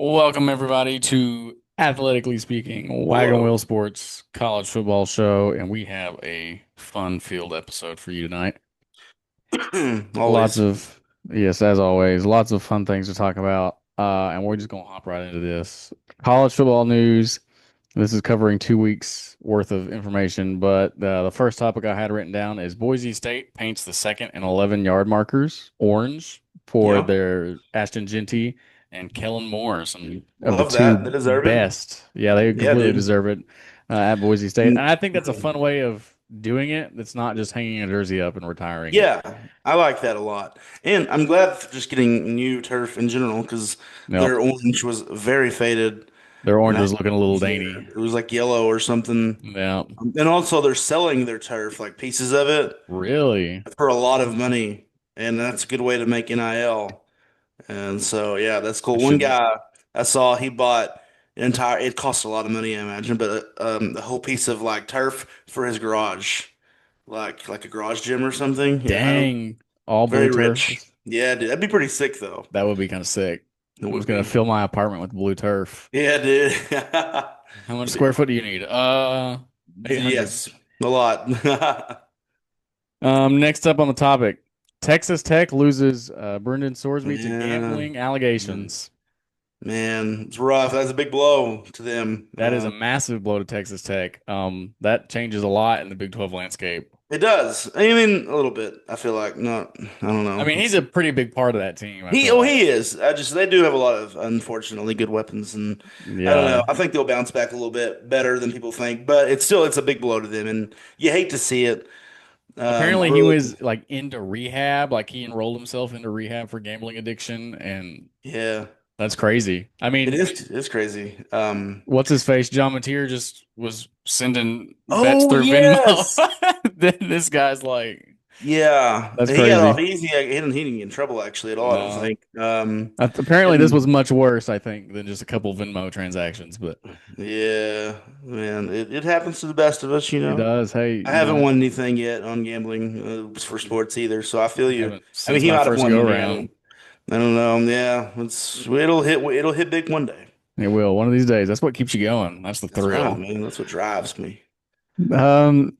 Welcome everybody to Athletically Speaking, Wagon Hello. Wheel Sports College Football Show, and we have a fun-filled episode for you tonight. Lots Always. of, yes, as always, lots of fun things to talk about, and we're just gonna hop right into this. College football news. This is covering 2 weeks worth of information, but the first topic I had written down is Boise State paints the second and 11-yard markers orange for Yeah. their Ashton Genty and Kellen Moore, some of the Love that. They two deserve it. best. Yeah, they Yeah, completely dude. deserve it at Boise State, and Mm, I think that's a fun way of doing it. That's not just hanging a jersey up and retiring it. Yeah, I like that a lot. And I'm glad for just getting new turf in general because Yep, their orange was very faded. their And orange I was looking a little dainty. it was like yellow or something. Yeah, And also they're selling their turf, like pieces of it, really. for a lot of money. And that's a good way to make NIL. And so, yeah, that's I cool. One should. guy I saw, he bought an entire, it cost a lot of money, I imagine, but a whole piece of like turf for his garage, like a garage gym or something. Yeah, I don't, Dang, all blue very turf. rich. Yeah, dude, that'd be pretty sick though. That would be kind of sick. It I'm just would gonna be. fill my apartment with blue turf. Yeah, dude. How much square Dude, foot do you need? 800. yes, a lot. Next up on the topic, Texas Tech loses Brendan Sorsby to Yeah, gambling man, allegations. man, it's rough. That's a big blow to them. That is a massive blow to Texas Tech. That changes a lot in the Big 12 landscape. It does. I mean, a little bit. I feel like not. I don't I know. mean, he's a pretty big part of that team, I He feel oh like. he is. I just they do have a lot of unfortunately good weapons, and I don't know. Yeah. I think they'll bounce back a little bit better than people think, but it's a big blow to them, and you hate to see it. I Apparently he really, was like into rehab, like he enrolled himself into rehab for gambling addiction, and yeah, that's crazy. I it mean, is. It's crazy. what's his face? John Mateer just was sending bets Oh through Venmo. yes, Then this guy's like, yeah. that's He got off crazy. easy. He didn't get in trouble actually at all. I don't No. think. Apparently this was And much worse, I think, than just a couple Venmo transactions, but yeah, man, it happens to the best of us, you it know. does. Hey, I haven't won anything yet on gambling for sports either, so I feel I you. haven't I mean, since he my might have first won go money. around. I don't know. Yeah, it'll hit big one day. It will one of these days. That's what keeps you going. That's the That's right, thrill. man. That's what drives me. Um,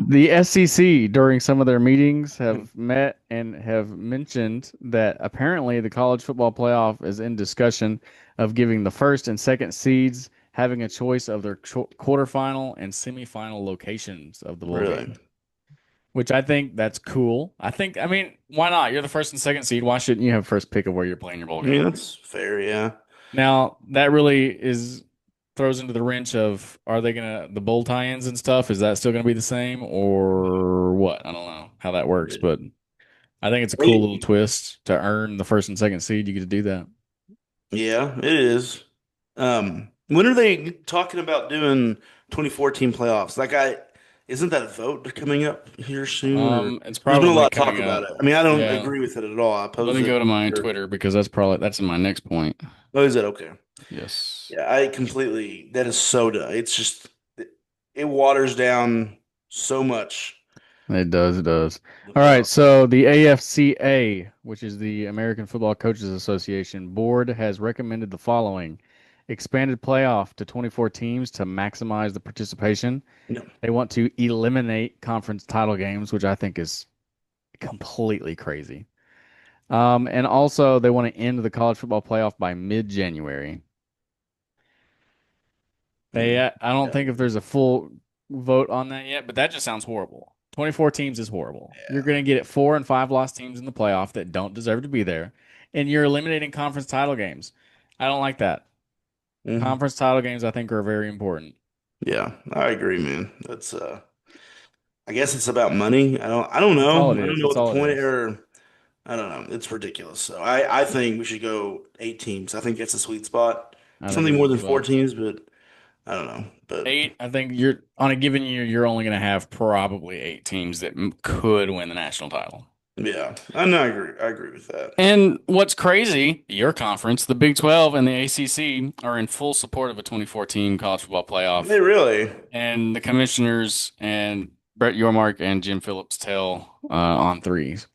the SEC during some of their meetings have met and have mentioned that apparently the college football playoff is in discussion of giving the first and second seeds having a choice of their quarterfinal and semifinal locations of the bowl game, Really. which I think that's cool. I mean, why not? You're the first and second seed. Why shouldn't you have first pick of where you're playing your bowl I mean, game? that's fair. Yeah. Now, that really is throws into the wrench of are they gonna the bowl tie-ins and stuff? Is that still gonna be the same or what? I don't know how that works, but I think it's a cool little twist to earn the first and second seed. You get to do that. Yeah, it is. When are they talking about doing 2014 playoffs? Isn't that a vote coming up here soon? Or It's there's been a probably lot of talk coming about up. it. I mean, I don't Yeah. agree with it at all. I Let oppose me it. go to my Sure. Twitter because that's in my next point. Oh, is it okay? Yes. Yeah, I completely. That is so dumb. It's just it waters down so much. It does, it does. The All right, playoff. so the AFCA, which is the American Football Coaches Association board, has recommended the following: expanded playoff to 24 teams to maximize the participation. Yeah. They want to eliminate conference title games, which I think is completely crazy. And also they want to end the college football playoff by mid-January. Mm. I don't Yeah. think if there's a full vote on that yet, but that just sounds horrible. 24 teams is horrible. You're Yeah. going to get 4 and 5 lost teams in the playoff that don't deserve to be there, and you're eliminating conference title games. I don't like that. Mhm. Conference title games, I think, are very important. Yeah, I agree, man. That's I guess it's about money. I don't That's know. all it I don't is. know That's what the all it point is. or I don't know. It's ridiculous. So I think we should go 8 teams. I think that's a sweet spot. I think Something it more is than as four well. teams, but I don't know. But 8, I think you're on a given year, you're only going to have probably 8 teams that could win the national title. yeah, I know. I agree. I agree with that. And what's crazy, your conference, the Big 12 and the ACC are in full support of a 2014 college football playoff. They really. And the commissioners and Brett Yormark and Jim Phillips tell on threes,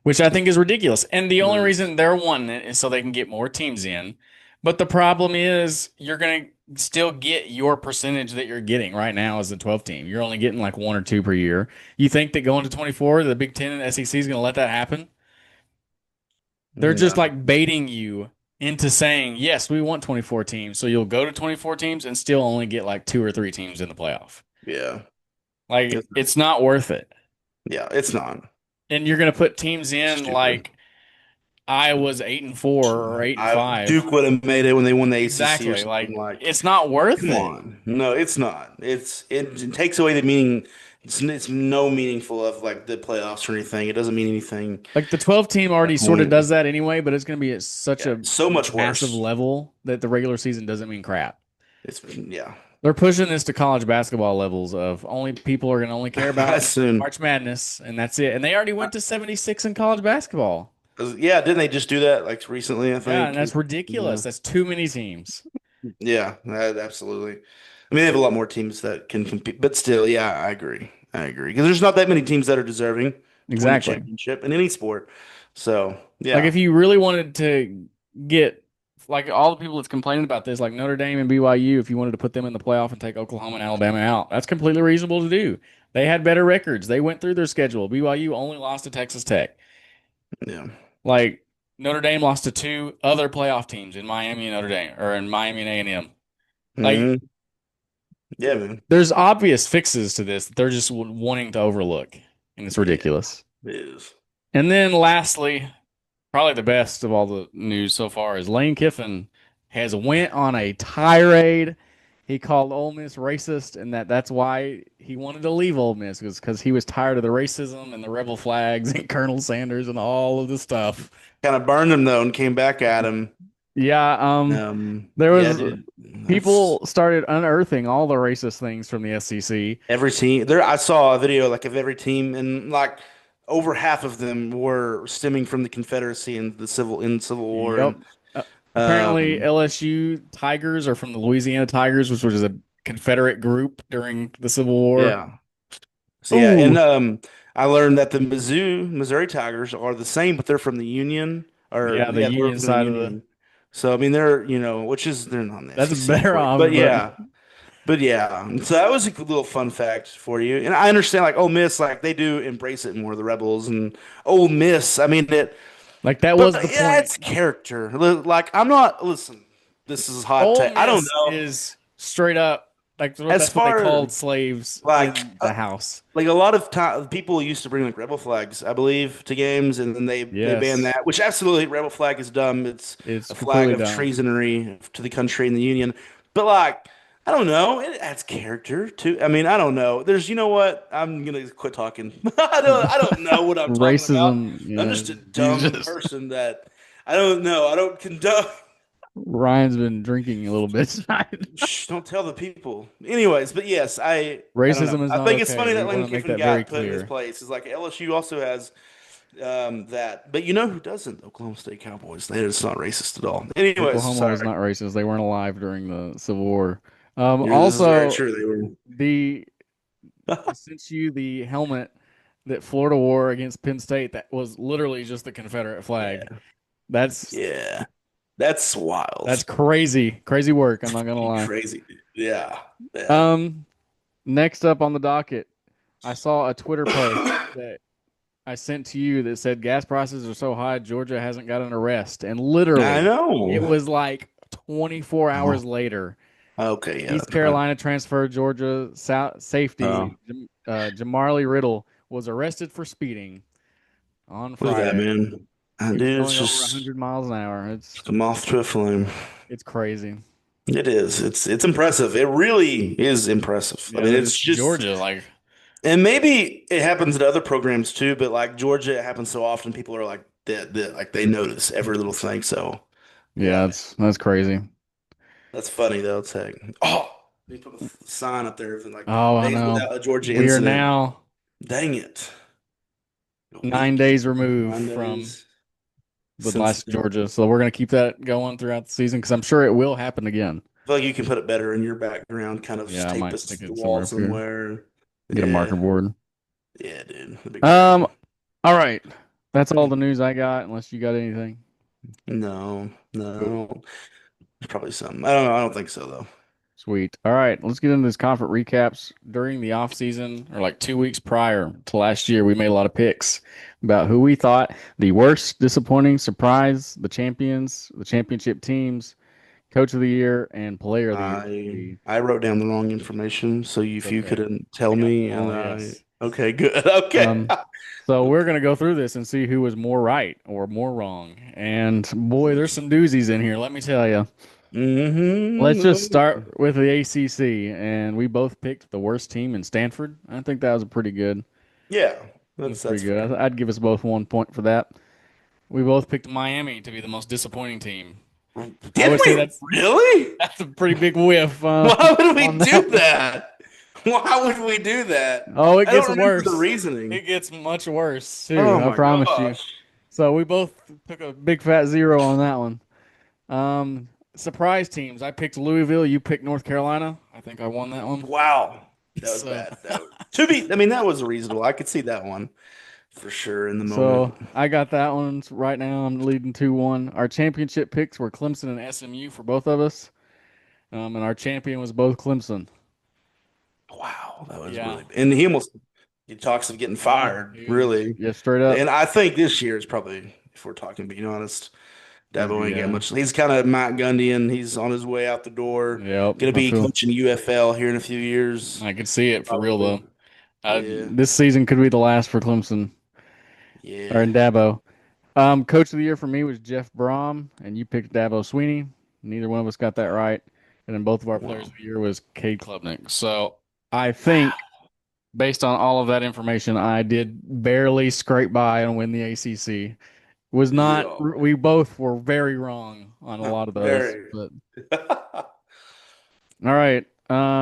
which I think is ridiculous. And the only Nice. reason they're wanting it is so they can get more teams in. But the problem is you're gonna still get your percentage that you're getting right now as a 12 team. You're only getting like one or two per year. You think that going to 24, the Big Ten and SEC is gonna let that happen? They're just No. like baiting you into saying, yes, we want 24 teams. So you'll go to 24 teams and still only get like two or three teams in the playoff. Yeah. Like It's- it's not worth it. Yeah, it's not. And you're gonna put teams in Stupid. like Iowa's 8-4 or 8-5. Duke would have made it when they won the ACC or Exactly. something Like like. it's not worth Come it. on. No, it's not. It takes away the meaning. It's no meaningful of like the playoffs or anything. It doesn't mean anything. Like the 12 team The already sort of point. does that anyway, but it's going to be at such Yeah, a so much massive worse. level that the regular season doesn't mean crap. It's yeah. They're pushing this to college basketball levels of only people are going to only care I about soon. March Madness, and that's it. And they already went to 76 in collage basketball. Yeah, didn't they just do that like recently, I Yeah, and think? that's Yeah. ridiculous. That's too many teams. Yeah, absolutely. I mean, they have a lot more teams that can compete, but still, yeah, I agree. I agree. Because there's not that many teams that are deserving to win the Exactly. championship in any sport. So, Like yeah. if you really wanted to get like all the people that's complaining about this, like Notre Dame and BYU, if you wanted to put them in the playoff and take Oklahoma and Alabama out, that's completely reasonable to do. They had better records. They went through their schedule. BYU only lost to Texas Tech. Yeah. Like Notre Dame lost to two other playoff teams in Miami and Notre Dame, or in Miami and A&M. Like hmm Yeah, man. there's obvious fixes to this that they're just wanting to overlook, and it's Yeah, ridiculous. it is. And then lastly, probably the best of all the news so far is Lane Kiffin has went on a tirade. He called Ole Miss racist, and that's why he wanted to leave Ole Miss was because he was tired of the racism and the rebel flags and Colonel Sanders and all of the stuff. Kind of burned him though and came back at him. Yeah, there Yeah, was dude. That's people started unearthing all the racist things from the SEC. every team. There, I saw a video like of every team, and like over half of them were stemming from the Confederacy and the Civil War, Yep. and Apparently, um, LSU Tigers are from the Louisiana Tigers, which was a Confederate group during the Civil War. yeah. So yeah, Ooh, and I learned that the Missouri Tigers are the same, but they're from the Union, or yeah, the yeah, they're Union from the side of the Union. So I mean, they're which is they're not in the that's SEC, of better course, off, but but yeah, so that was a good little fun fact for you. And I understand like Ole Miss, like they do embrace it more, the Rebels and Ole Miss. I mean it, like that but was the yeah, point. it's character. Like I'm not. Listen, this is hot Ole take. I don't Miss know is straight up like as that's what they far called slaves like. in the house. Like a lot of time, people used to bring like rebel flags, I believe, to games, and then they banned Yes, that. Which absolutely, rebel flag is dumb. It's it's a flag completely of dumb. treasonry to the country and the union. But like, I don't know, it adds character to. I mean, I don't know. There's, you know what? I'm gonna quit talking. I don't know what I'm talking about. Racism, I'm yeah, just a he's dumb just person that I don't know. I don't condone. Ryan's been drinking a little bit tonight. Shh, don't tell the people. Anyways, but yes, I don't know. Racism is I not think it's okay. funny We that want Lane to make Kiffin that very got put in his clear. place. Is like LSU also has that, but you know who doesn't? Oklahoma State Cowboys. It's not racist at all. Anyways, Oklahoma was sorry. not racist. They weren't alive during the Civil War. This is very Also, true. They were. the I sent you the helmet that Florida wore against Penn State. That was literally just the Confederate flag. Yeah, That's yeah. That's wild. that's crazy, crazy work. I'm not gonna You lie. crazy dude. Yeah, yeah. Um, Next up on the docket, I saw a Twitter post that I sent to you that said gas prices are so high, Georgia hasn't got an arrest, and I literally, it know. was like 24 Oh, hours later. okay, yeah, East that's bad. Carolina transfer Georgia Oh, safety Jamarly Riddle was arrested for speeding on look at that, Friday. man. He was Dude, it's going over just 100 miles an hour. a moth to a flame. It's crazy. It is. It's impressive. It really is impressive. I Yeah, mean, that it's it's just, Georgia. Like, and maybe it happens at other programs too, but like Georgia, it happens so often. People are like that, like they notice every little thing. So yeah, yeah, that's crazy. that's funny though. It's like, oh, they put a sign up there and like Oh, I days know. without a Georgia We are incident. now Dang it, a 9 days week, removed nine from days the since. last Georgia, so we're gonna keep that going throughout the season because I'm sure it will happen again. I feel like you can put it better in your background, kind of Yeah, I tape might this stick to the it wall somewhere up here. somewhere. Get a marker Yeah, board. yeah, dude, that'd be great. Um, all right. That's all the news I got, unless you got anything. No, Cool. no. There's probably some. I don't know. I don't think so though. Sweet. All right, let's get into this conference recaps. During the off season, or like 2 weeks prior to last year, we made a lot of picks about who we thought the worst, disappointing, surprise, the champions, the championship teams, coach of the year, and player of the year would I be. I wrote down the wrong information, so It's if you okay. couldn't I tell got them me, and all, I yes. okay, good, okay. Um, so we're gonna go through this and see who was more right or more wrong. And boy, there's some doozies in here, let me tell you. Let's just Mm-hmm. start with the ACC, and we both picked the worst team in Stanford. I think that was Yeah, pretty that's good. fair. I'd give us both 1 point for that. We both picked Miami to be the most disappointing team. I Did would say we really? that's a pretty big whiff Why would we on do that one. that? Why would we do that? Oh, it I gets don't remember the worse. reasoning. It gets much worse too. Oh I my promise you. gosh. So we both took a big fat zero on that one. Surprise teams. I picked Louisville. You picked North Carolina. I think I won that one. Wow. That was So, bad. To be, I mean, that was reasonable. I could see that one for sure in the so moment. I got that one right now. I'm leading 2-1. Our championship picks were Clemson and SMU for both of us. And our champion was both Clemson. Wow, that was Yeah. really, and he talks of getting Yeah. fired, He was, really. yeah, straight up. And I think this year is probably, if we're talking, being honest, Dabo ain't getting Yeah. much. He's kind of Matt Gundy, and he's on his way out the door. Yep. Going to be coaching UFL here in a few years, I could see it for real probably. though. Yeah, This season could be the last for Clemson or yeah. in Dabo. Coach of the year for me was Jeff Brom, and you picked Dabo Sweeney. Neither one of us got that right. And then both of our players Wow, of the year was Cade Klubnik. So I wow. think based on all of that information, I did barely scrape by and win the ACC. Was not, Yeah, we both were very wrong on a lot of those. very. But all right.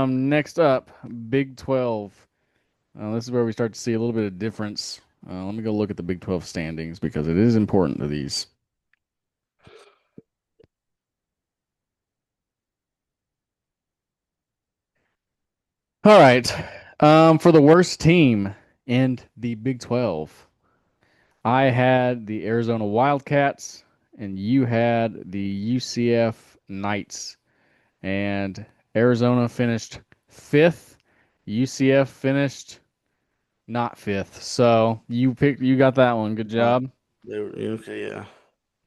Next up, Big 12. This is where we start to see a little bit of difference. Let me go look at the Big 12 standings because it is important to these. All right. For the worst team in the Big 12, I had the Arizona Wildcats and you had the UCF Knights. And Arizona finished fifth. UCF finished not fifth. So you got that one. Good Wow. job. Okay, yeah.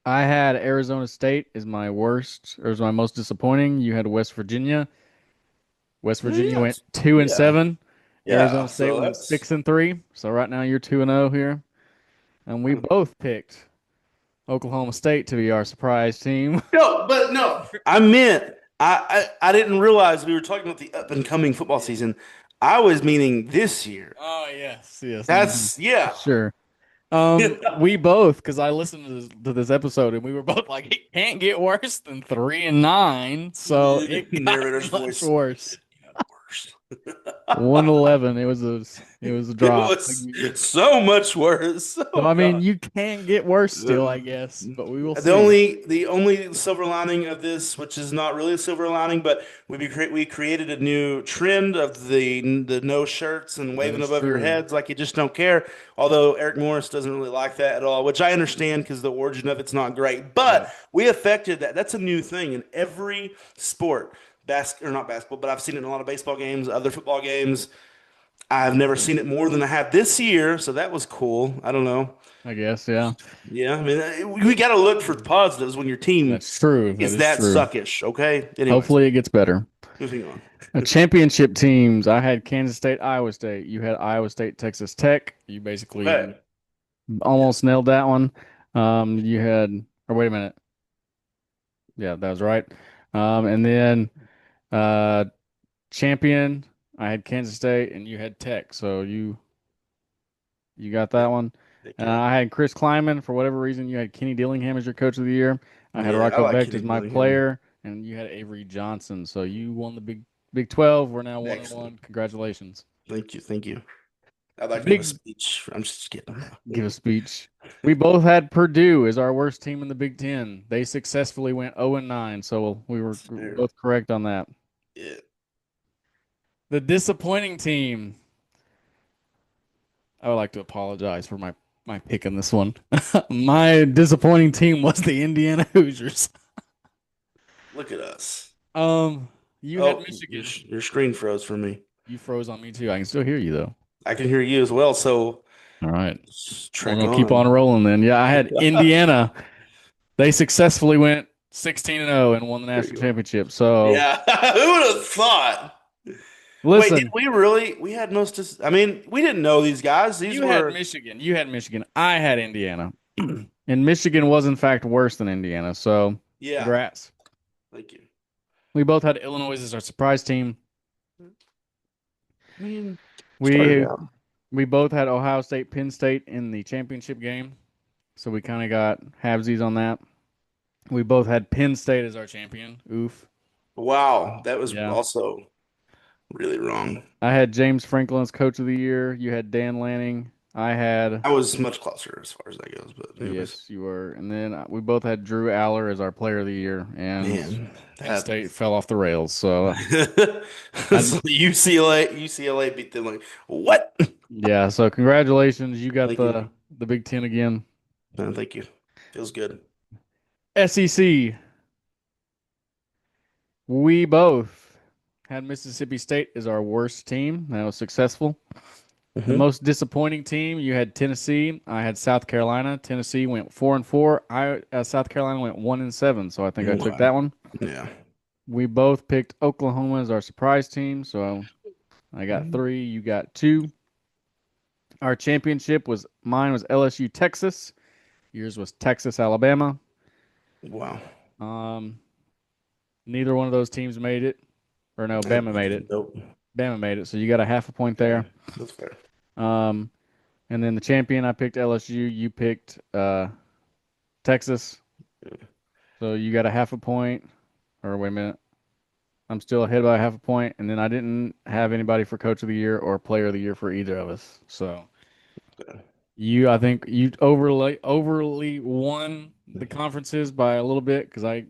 I had Arizona State as my worst or as my most disappointing. You had West Virginia. West Virginia Yeah, went two and yeah, seven. yeah. Arizona State So went that's 6-3. So right now you're 2-0 here. And we both picked Oklahoma State to be our surprise team. no, but no. I meant I didn't realize we were talking about the up and coming football season. I was meaning this year. Oh yes, yes. That's yeah. Sure. Yeah. We both, because I listened to this episode and we were both like, it can't get worse than 3-9. So it got Narrator's much voice. worse. Worse. 111. It was a It drop. was so much worse. So Oh I mean, God. you can get worse still, I Uh, guess, but we will The see. only silver lining of this, which is not really a silver lining, but we created a new trend of the no shirts and That waving is above your true. heads like you just don't care. Although Eric Morris doesn't really like that at all, which I understand because the origin of it's not great. Yeah, But we affected that. That's a new thing in every sport, or not basketball, but I've seen it in a lot of baseball games, other football games. I've never seen it more than I have this year, so that was cool. I don't know. I guess. Yeah, Yeah, I mean, we got to look for positives when your team that's true. That is is that true. suckish. Okay. Anyways, Hopefully, it gets better. moving on. Championship teams. I had Kansas State, Iowa State. You had Iowa State, Texas Tech. You basically Okay. Yeah. almost nailed that one. You had, or wait a minute. Yeah, that was right. And then uh, champion, I had Kansas State, and you had Tech. So you got that Yep. one. Heck yeah. I had Chris Kleiman. For whatever reason, you had Kenny Dillingham as your coach of the year. I had Yeah, I Rocco like Becht Kenny as my Dillingham. player, and you had Avery Johnson. So you won the Big 12. We're now 1-1. Excellent. Congratulations. Thank you. Thank you. I'd like to give a Big speech. I'm just kidding. Give a speech. We both had Purdue as our worst team in the Big Ten. They successfully went 0-9, so we were Fair. both correct on that. Yeah. The disappointing team. I would like to apologize for my pick in this one. My disappointing team was the Indiana Hoosiers. Look at us. Um, you had Oh, Michigan. your screen froze for me. You froze on me too. I can still hear you though. I can hear you as well, so All right. just We're trek gonna keep on on. rolling then. Yeah, I had Indiana. They successfully went 16-0 and won the There you national go. championship. So Yeah, who would have thought? Wait, did listen, we really? We had most. I mean, we didn't know these guys. These you had were. Michigan. You had Michigan. I had Indiana. And Michigan was in fact worse than Indiana. So Yeah. congrats. Thank you. We both had Illinois as our surprise team. I mean, started We out. we both had Ohio State, Penn State in the championship game. So we kind of got halvesies on that. We both had Penn State as our champion. Oof. Wow, that was Yeah. also really wrong. I had James Franklin as coach of the year. You had Dan Lanning. I had, I was much closer as far as that goes, but anyways, yes, you were. And then we both had Drew Aller as our player of the year. And man, Penn that State fell off the rails. So I, so UCLA beat them like what? yeah. So congratulations. You got Thank you. the Big Ten again. Man, thank you. Feels good. SEC. We both had Mississippi State as our worst team. That was successful. The Hmm. most disappointing team, you had Tennessee. I had South Carolina. Tennessee went 4-4. South Carolina went 1-7. So I think I took Wow. that one. Yeah. We both picked Oklahoma as our surprise team. So I got three. You got two. Our championship was mine was LSU Texas. Yours was Texas Alabama. Wow. Um, neither one of those teams made it, or no, Bama made it. Nope. Bama made it. So you got a half a point Yeah, there. that's fair. Um, and then the champion, I picked LSU. You picked Texas. So you got a half a point. Or wait a minute. I'm still ahead by a half a point, and then I didn't have anybody for coach of the year or player of the year for either of us. So I think you overly won the conferences by a little bit because I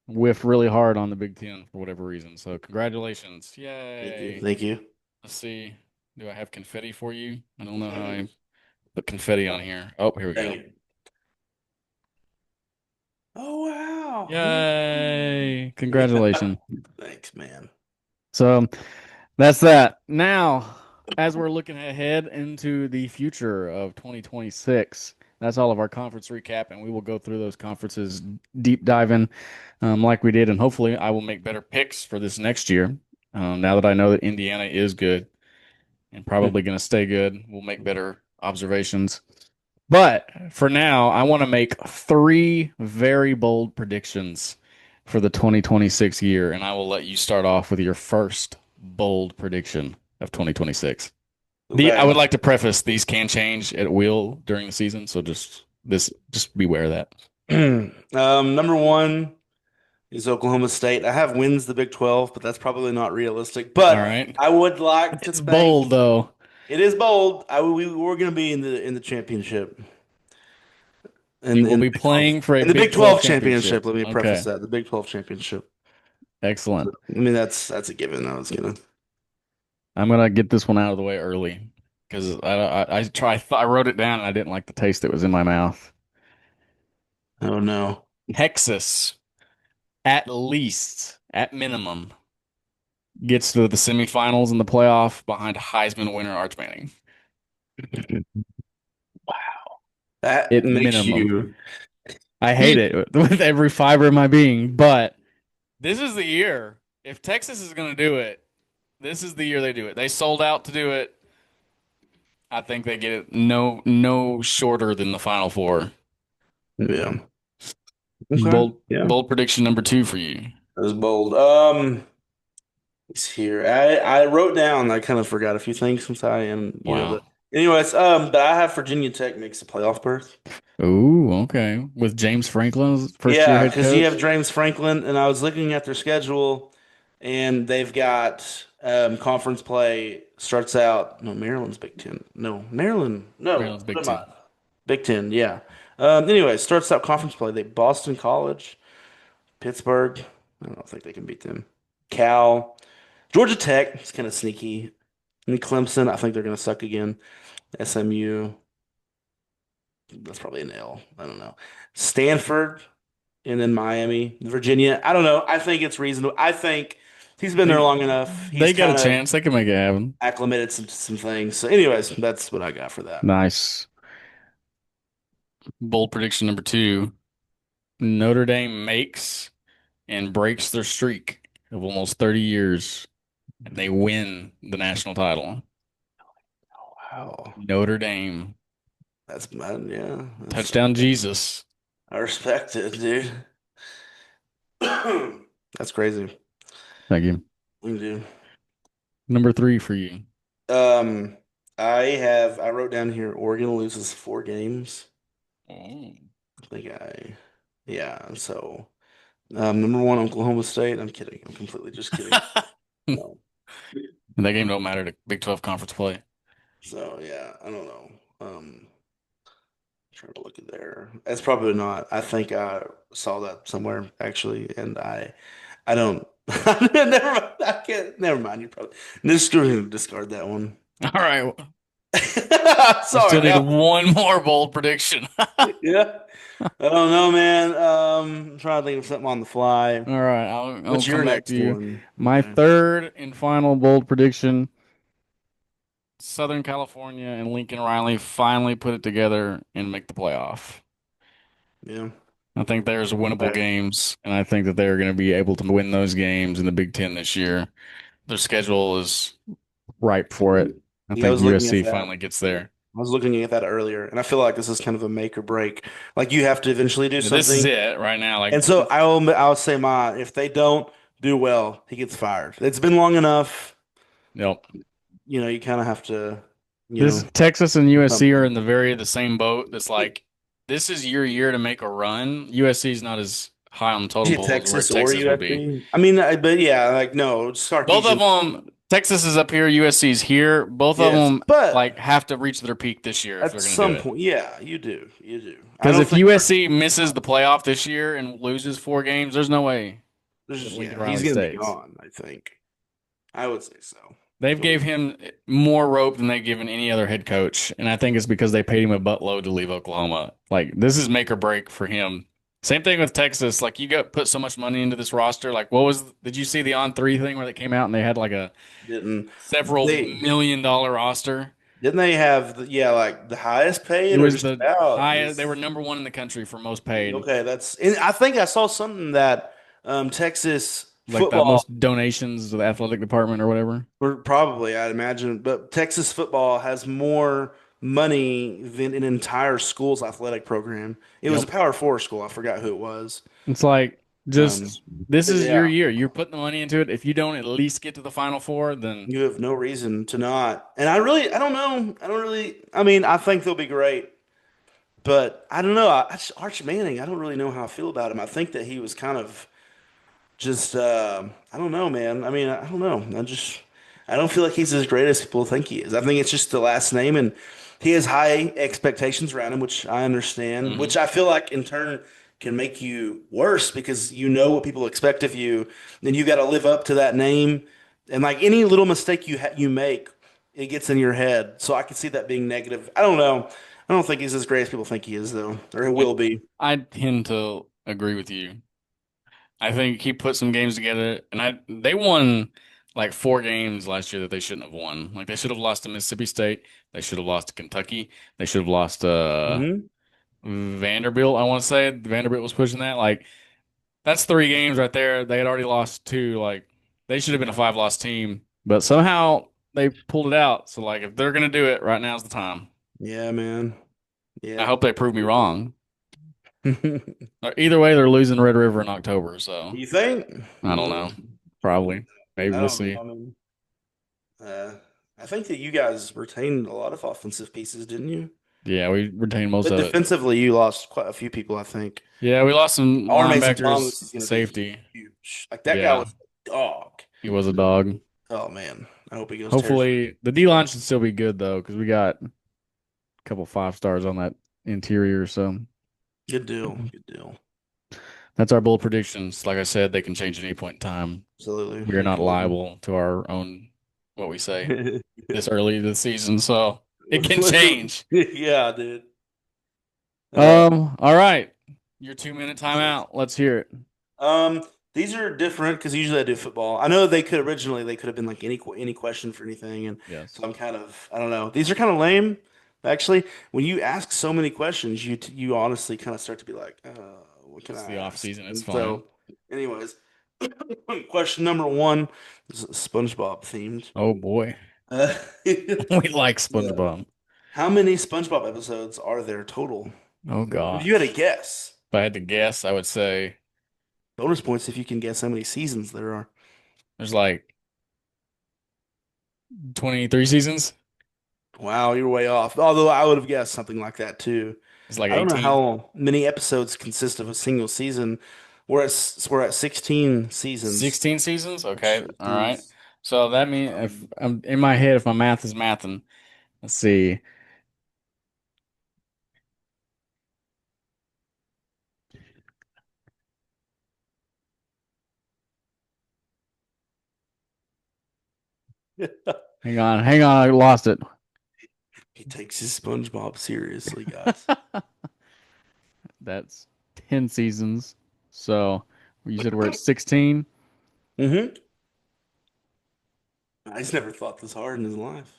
whiffed really hard on the Big Ten for whatever reason. So congratulations. Thank you. Yay. Thank you. Let's see. Do I have confetti for you? I don't know how I put confetti on here. Oh, here we Dang go. it. Oh wow. Yay. Yeah. Congratulations. Thanks, man. So that's that. Now, as we're looking ahead into the future of 2026, that's all of our conference recap, and we will go through those conferences deep diving like we did, and hopefully I will make better picks for this next year. Now that I know that Indiana is good and probably going to stay good, we'll make better observations. But for now, I want to make three very bold predictions for the 2026 year, and I will let you start off with your first bold prediction of 2026. I would Okay. like to preface these can change at will during the season, so just beware of that. Number one is Oklahoma State. I have wins the Big 12, but that's probably not realistic. All But right. I would like to It's think bold though. it is bold. We're going to be in the championship You will in the be Big 12 playing for a in the Big Big 12 12 championship. championship. Let me preface Okay. that the Big 12 championship. Excellent. I mean that's a given. I was gonna. I'm gonna get this one out of the way early because I wrote it down and I didn't like the taste that was in my mouth. Oh no. Texas, at least, at minimum, gets to the semifinals and the playoff behind Heisman winner Arch Manning. That At makes minimum. you. I hate it with every fiber of my being, but this is the year. If Texas is going to do it, this is the year they do it. They sold out to do it. I think they get it no shorter than the Final Four. Yeah. Okay. Yeah. Bold prediction number two for you. That was bold. It's here. I wrote down. I kind of forgot a few things since I am, Wow. but anyways, but I have Virginia Tech makes a playoff berth. Ooh, okay. With James Franklin's first year Yeah, head because you have coach, James Franklin, and I was looking at their schedule, and they've got conference play starts out. No, Maryland's Big Ten. No, Maryland. No, Maryland's what Big am I? Ten. Big Ten. Yeah. Anyway, starts out conference play. They Boston College, Pittsburgh. I don't think they can beat them. Cal, Georgia Tech. It's kind of sneaky. And Clemson. I think they're going to suck again. SMU. That's probably an L. I don't know. Stanford. and then Miami, Virginia. I don't know. I think it's reasonable. I think he's been there They long enough. He's they got a kind of chance. They can make it happen. acclimated some things. So, anyways, that's what I got for that. Nice. Bold prediction number two. Notre Dame makes and breaks their streak of almost 30 years, and they win the national title. Wow, Notre Dame. that's man, yeah. Touchdown Jesus. I respect it, dude. That's crazy. Thank you. Dude. Number three for you. Um, I wrote down here Oregon loses 4 games. Oh. I think yeah. So number one, Oklahoma State. I'm kidding. I'm completely just kidding. No. That game don't matter to Big 12 conference play. So yeah, I don't know. Trying to look at there. That's probably not. I think I saw that somewhere actually, and I don't. Never mind. I can't. Never mind. You probably just go ahead and discard that one. All right. We still Sorry. need one more bold prediction. Yeah. I don't know, man. I'm trying to think of something on the fly. All right, I'll What's your come back to next you. one? My Okay. third and final bold prediction: Southern California and Lincoln Riley finally put it together and make the playoff. Yeah. I think there's winnable Okay. games, and I think that they're going to be able to win those games in the Big Ten this year. Their schedule is ripe for it. I Yeah, I think was looking at USC that. finally gets Yeah. there. I was looking at that earlier, and I feel like this is kind of a make or break. Like you have to eventually do This is something. it right now. Like, And so I'll say mine. If they don't do well, he gets fired. It's been long enough. yep. You kind of have to, you This know, Texas and USC are something. in the same boat. That's like this is your year to make a run. USC is not as high on the totem Is it pole as where Texas or Texas would be. USC? I mean, but yeah, like no, Both of Sarkeesian. them, Texas is up here, USC is here. Both of Yes, them like but have to reach their peak this year if at they're going to do some it. point, yeah, you do, you do. I Because don't if think USC misses the playoff this year and loses 4 games, there's no way that Lincoln yeah, he's Riley gonna be stays. gone. I think I would say so. They've gave him more rope than they've given any other head coach, and I think it's because they paid him a buttload to leave Oklahoma. Like this is make or break for him. Same thing with Texas. Like you got put so much money into this roster. Like what was? Did you see the on three thing where they came out and they had like a Didn't several they? $1 million roster? Didn't they have yeah, like the highest It paid or was just the about highest. They were this? number one in the country for most paid, Okay, and I think I saw something that Texas like the football, most donations to the athletic department or whatever. or probably I'd imagine, but Texas football has more money than an entire school's athletic program. It was a Yep. Power Four school. I forgot who it was. It's like Um, just this but is your yeah, year. You're putting the money into it. If you don't at least get to the Final Four, then you have no reason to not. And I don't know. I don't really. I mean, I think they'll be great. But I don't know. Arch Manning, I don't really know how I feel about him. I think that he was kind of just, I don't know, man. I mean, I don't know. I don't feel like he's as great as people think he is. I think it's just the last name, and he has high expectations around him, which I understand, mhm. which I feel like in turn can make you worse because you know what people expect of you. Then you got to live up to that name. And like any little mistake you make, it gets in your head. So I can see that being negative. I don't know. I don't think he's as great as people think he is, though, or he I will be. I tend to agree with you. I think he put some games together, and they won like 4 games last year that they shouldn't have won. Like they should have lost to Mississippi State. They should have lost to Kentucky. They should have lost to Hmm. Vanderbilt. I want to say Vanderbilt was pushing that. Like that's 3 games right there. They had already lost two. Like they should have been a 5 loss team, but somehow they pulled it out. So like if they're gonna do it, right now's the time. Yeah, man. I Yeah. hope they prove me wrong. Either way, they're losing Red River in October, so You think? I don't know. Probably. Maybe I we'll don't know. see. I mean, uh, I think that you guys retained a lot of offensive pieces, didn't you? Yeah, we retained most But of it. defensively, you lost quite a few people, I think. Yeah, we lost some Our Mason Thomas linebackers, is going to be safety. huge. Like that guy Yeah, was a dog. he was a dog. Oh man, I hope he goes tears. Hopefully, the D line should still be good though, because we got a couple 5 stars on that interior. So Good deal. Good deal. that's our bold predictions. Like I said, they can change at any point in time. Absolutely. We are not Absolutely. liable to our own what we say this early in the season, so it can Literally. change. Yeah, dude. All right. Your 2 minute timeout. Let's hear it. Um, these are different because usually I do football. I know they could originally they could have been like any question for anything, and Yes. so I'm kind of I don't know. These are kind of lame, actually. When you ask so many questions, you honestly kind of start to be like, what can It's I the off ask? season. It's And fine. so, anyways, question number one is SpongeBob themed. Oh boy. Uh, We like yeah. SpongeBob. How many SpongeBob episodes are there total? Oh If you had a gosh. guess, If I had to guess, I would say bonus points if you can guess how many seasons there are. there's like 23 seasons. Wow, you're way off. Although I would have guessed something like that too. It's like I don't know 18. how many episodes consist of a single season. We're at 16 seasons. 16 seasons? Okay. All right. Jeez. So that means if Um, I'm in my head, if my math is mathing, let's see. Hang on, I lost it. he takes his SpongeBob seriously, guys. That's 10 seasons. So you said we're at 16. Mm-hmm. He's never thought this hard in his life.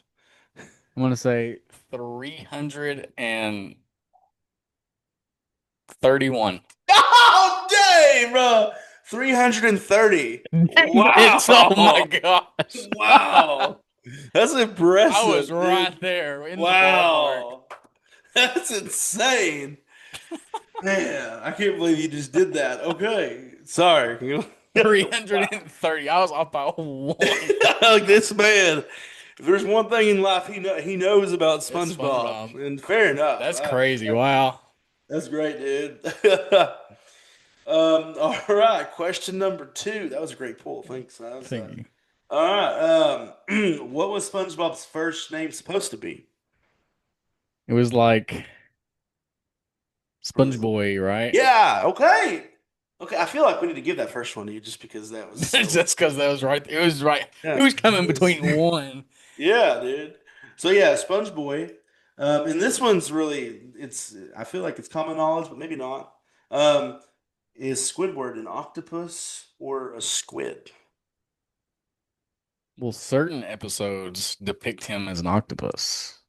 I'm gonna say 331. Oh, dang, bro. 330. Dang it! Oh my Wow. gosh. Wow. That's I was impressive, dude. right there in the ballpark. Wow. That's insane. Man, I can't believe you just did that. Okay. Sorry. Wow. 330. I was off by one. Like this man, if there's one thing in life he knows about It's SpongeBob, SpongeBob. and fair enough. That's crazy. Wow. That's great, dude. All right, question number two. That was a great pull. Thanks. Thank you. All right. What was SpongeBob's first name supposed to be? It was like For Sponge the Boy, right? Yeah, okay. Okay, I feel like we need to give that first one to you just because that was so. Just because that was right. It was right. It Yeah. was coming between one. Yeah, dude. So yeah, Sponge Boy. And this one's really it's I feel like it's common knowledge, but maybe not. Um, is Squidward an octopus or a squid? Well, certain episodes depict him as an octopus,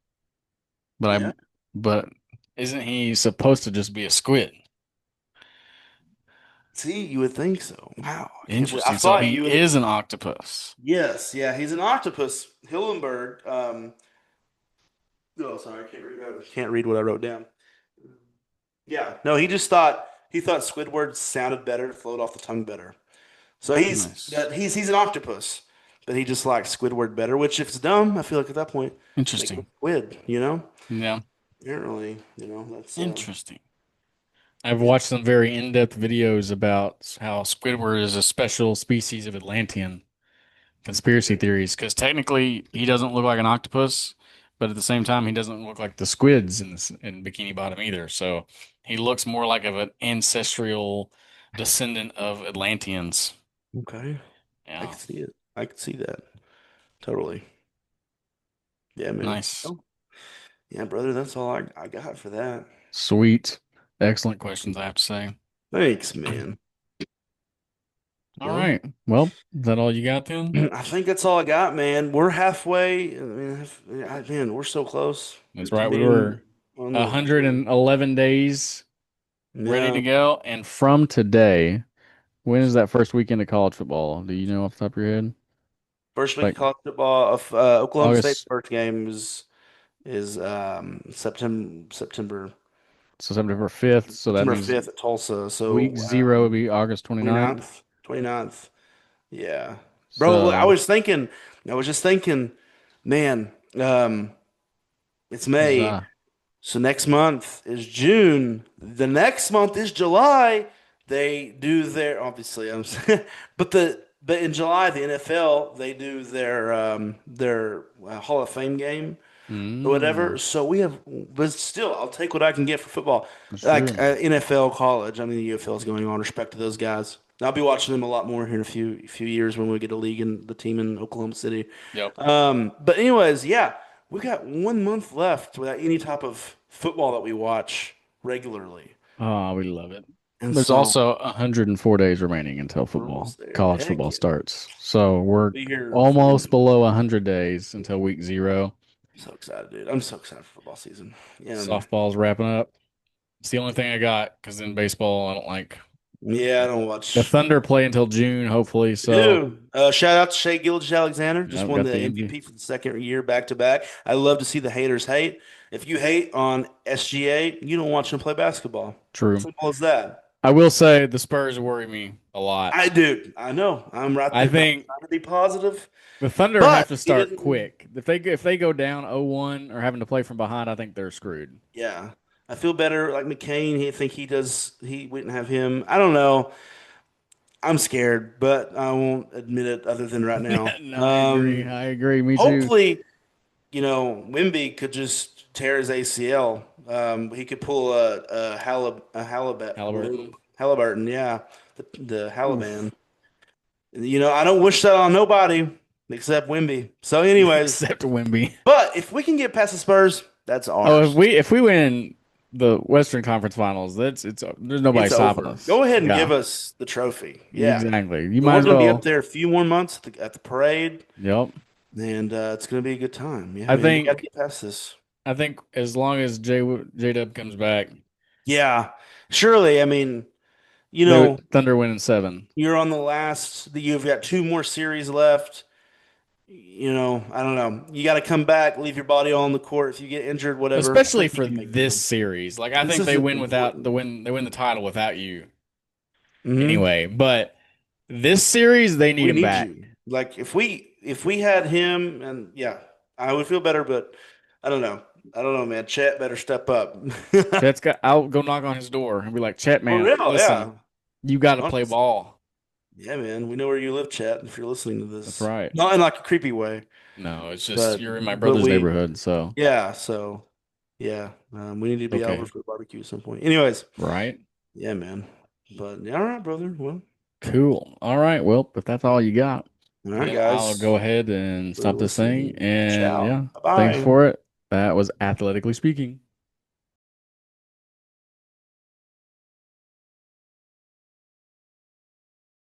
but Yeah. but isn't he supposed to just be a squid? See, you would think so. Wow, I can't believe I Interesting. So thought he you would. is an octopus. Yes, yeah, he's an octopus. Hillenberg. Oh, sorry, I can't read. I can't read what I wrote down. Yeah, no, he thought Squidward sounded better, flowed off the tongue better. So Nice. he's an octopus, but he just likes Squidward better. Which, if it's dumb, I feel like at that point, make him a Interesting. squid. Yeah. Apparently, that's Interesting. I've yeah. watched some very in-depth videos about how Squidward is a special species of Atlantean conspiracy theories because technically he doesn't look like an octopus, but at the same time he doesn't look like the squids in Bikini Bottom either. So he looks more like of an ancestral descendant of Atlanteans. Okay, I Yeah, can see it. I can see that totally. Yeah, man. nice, Oh, yeah, brother. That's all I got for that. sweet, excellent questions, I have to say. Thanks, man. All Well, right, well, is that all you got then? I think that's all I got, man. We're halfway. I mean, man, we're so close That's to right. We being were on the. 111 days ready Yeah, to go, and from today. When is that first weekend of college football? Do you know off the top of your head? first week of Like college football. Of Oklahoma State's August, first game is September so September 5th. So that September means 5th at Tulsa. week So zero would be August 29th. 29th, 29th. Yeah, bro. I So, was thinking. I was just thinking, man. It's May. huzzah. So next month is June. The next month is July. They do their obviously but in July the NFL they do their Hall of Fame game or whatever. Mm, So we have, but still, I'll take what I can get for football. that's Like true. NFL, college. I mean, the UFL is going on. Respect to those guys. I'll be watching them a lot more here in a few years when we get a league and the team in Oklahoma City. Yep. But anyways, yeah, we got 1 month left without any type of football that we watch regularly. Oh, we love it. And There's so also 104 days remaining until we're almost there. college Heck football yeah. starts. So we're Be here for almost below 100 days until week 0. so excited, dude. I'm so excited for football season. Yeah. Softball's wrapping up. It's the only thing I got because in baseball, I don't like Yeah, I don't the watch. Thunder play until June, hopefully. So, Ew. Shout out to Shea Gilgeous-Alexander. Just I've won got the the MVP MV. for the second year back to back. I love to see the haters hate. If you hate on SGA, you don't watch them play basketball. True. Simple as that. I will say the Spurs worry me a lot. I do. I know. I'm right I there. I'm think trying to be positive, the Thunder have but to it start isn't. quick. If they go down 0-1 or having to play from behind, I think they're screwed. Yeah, I feel better. Like McCain, he I think he does. He wouldn't have him. I don't know. I'm scared, but I won't admit it other than right now. No, I agree. I agree. Me too. Hopefully, Wimby could just tear his ACL. He could pull Halliburton. Halliburton, yeah, the Oof. Halliban. I don't wish that on nobody except Wimby. So, anyways, Except Wimby. but if we can get past the Spurs, that's Oh, if ours. we win the Western Conference Finals, there's nobody It's stopping over. us. Go ahead and give Yeah, us the trophy. Yeah, exactly. You but might we're as going to be up well. there a few more months at the parade, Yep. and it's going to be a good time. Yeah, I man, we got to think get past this. I think as long as J Dub comes back, Yeah, surely. I mean, you the know. Thunder win in 7. You're on the last, you've got two more series left. I don't know. You got to come back, leave your body all on the court. If you get injured, whatever, I Especially think you for can make it this through. series. Like I This think is they win without important. they win the title without you Hmm. anyway. But this series they need We him need back. you. Like if we had him, and yeah, I would feel better, but I don't know. I don't know, man. Chet better step up. I'll go knock on his door and be like, Chet, For man, real, listen, yeah. you got to play 100%. ball. Yeah, man. We know where you live, Chet, if you're listening to That's this. right. Not in like a creepy way, No, it's just but you're in my but brother's we neighborhood, so yeah, so yeah, we need to be over okay, for the barbecue at some point. Anyways, right? yeah, man. But yeah, all right, brother. Well, Cool. All right. Well, if that's all you got, all right, then I'll guys. go ahead and For stop this thing. listening. And Ciao. yeah, Bye thanks bye. for it. That was athletically speaking.